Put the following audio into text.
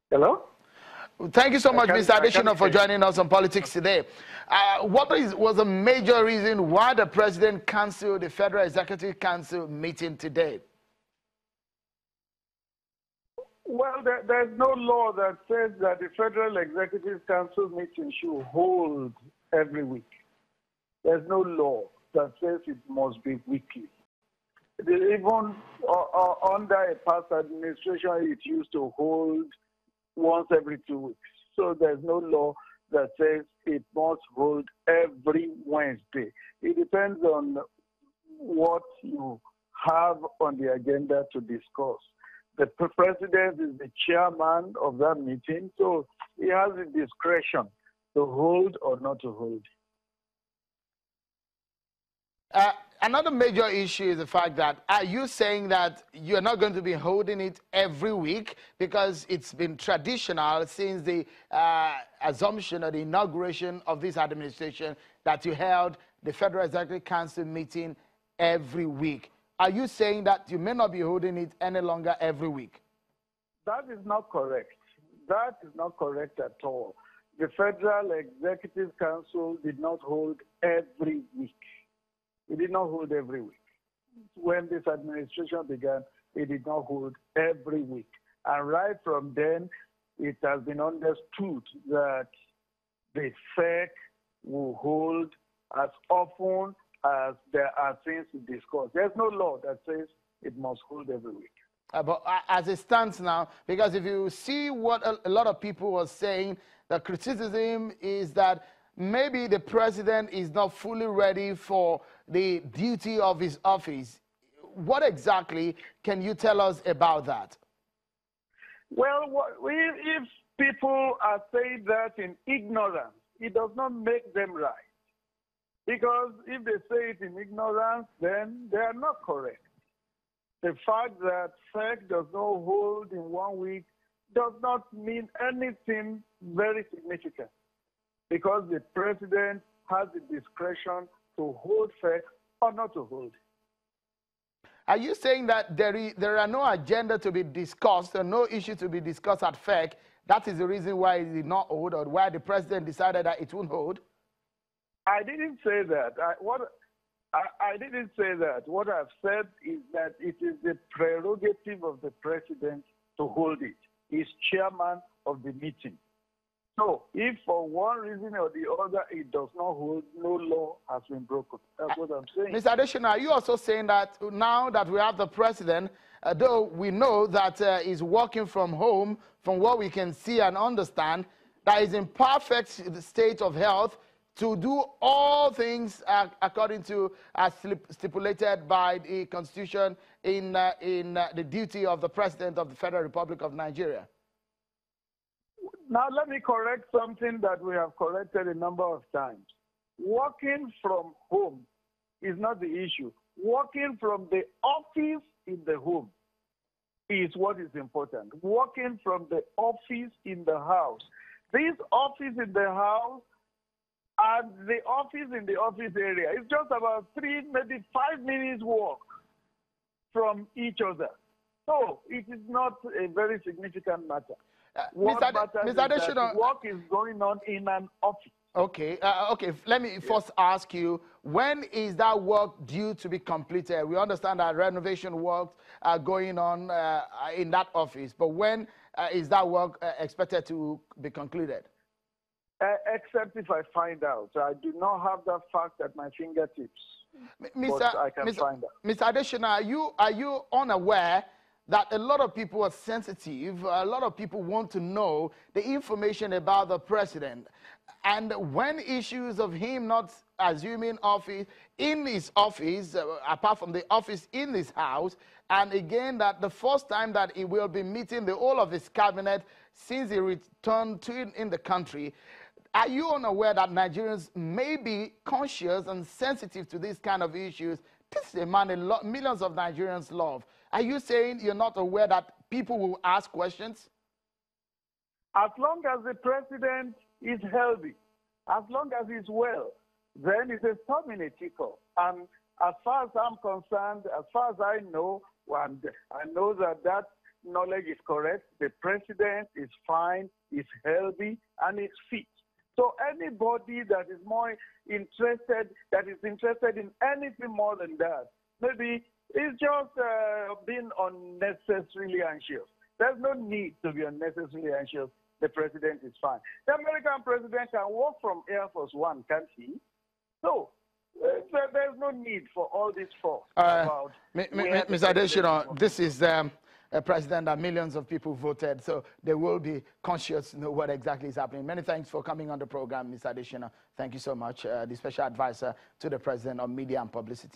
Hello? Thank you so much, Mr. Adeshina, for joining us on Politics Today. What was a major reason why the president canceled the Federal Executive Council meeting today? Well, there's no law that says that the Federal Executive Council meeting should hold every week. There's no law that says it must be weekly. Even under a past administration, it used to hold once every 2 weeks. So there's no law that says it must hold every Wednesday. It depends on what you have on the agenda to discuss. The president is the chairman of that meeting, so he has the discretion to hold or not to hold. Another major issue is the fact that, are you saying that you're not going to be holding it every week because it's been traditional since the assumption or the inauguration of this administration that you held the Federal Executive Council meeting every week? Are you saying that you may not be holding it any longer every week? That is not correct. That is not correct at all. The Federal Executive Council did not hold every week. It did not hold every week. When this administration began, it did not hold every week. And right from then, it has been understood that the FEC will hold as often as there are things to discuss. There's no law that says it must hold every week. But as it stands now, because if you see what a lot of people were saying, the criticism is that maybe the president is not fully ready for the duty of his office. What exactly can you tell us about that? Well, if people are saying that in ignorance, it does not make them right. Because if they say it in ignorance, then they are not correct. The fact that FEC does not hold in 1 week does not mean anything very significant, because the president has the discretion to hold FEC or not to hold. Are you saying that there are no agenda to be discussed or no issue to be discussed at FEC? That is the reason why it did not hold, or why the president decided that it won't hold? I didn't say that. I didn't say that. What I've said is that it is the prerogative of the president to hold it. He's chairman of the meeting. So if for one reason or the other it does not hold, no law has been broken. That's what I'm saying. Mr. Adeshina, are you also saying that now that we have the president, though we know that he's working from home, from what we can see and understand, that is in perfect state of health to do all things according to as stipulated by the Constitution in the duty of the President of the Federal Republic of Nigeria? Now, let me correct something that we have corrected a number of times. Working from home is not the issue. Working from the office in the home is what is important. Working from the office in the house. This office in the house and the office in the office area is just about 3, maybe 5 minutes walk from each other. So it is not a very significant matter. What matters is that work is going on in an office. Okay, okay. Let me first ask you, when is that work due to be completed? We understand that renovation works are going on in that office, but when is that work expected to be concluded? Except if I find out. I do not have that fact at my fingertips, but I can find out. Mr. Adeshina, are you unaware that a lot of people are sensitive, a lot of people want to know the information about the president? And when issues of him not assuming office in his office, apart from the office in his house, and again that the first time that he will be meeting the whole of his cabinet since he returned in the country, are you unaware that Nigerians may be conscious and sensitive to these kind of issues? This is a man millions of Nigerians love. Are you saying you're not aware that people will ask questions? As long as the president is healthy, as long as he's well, then it's a storm in a teacup. And as far as I'm concerned, as far as I know, and I know that knowledge is correct. The president is fine, is healthy, and is fit. So anybody that is more interested, in anything more than that, maybe is just being unnecessarily anxious. There's no need to be unnecessarily anxious. The president is fine. The American president can work from Air Force One, can't he? So there's no need for all this force about Mr. Adeshina, this is a president that millions of people voted, so they will be conscious to know what exactly is happening. Many thanks for coming on the program, Mr. Adeshina. Thank you so much. The special advisor to the president on media and publicity.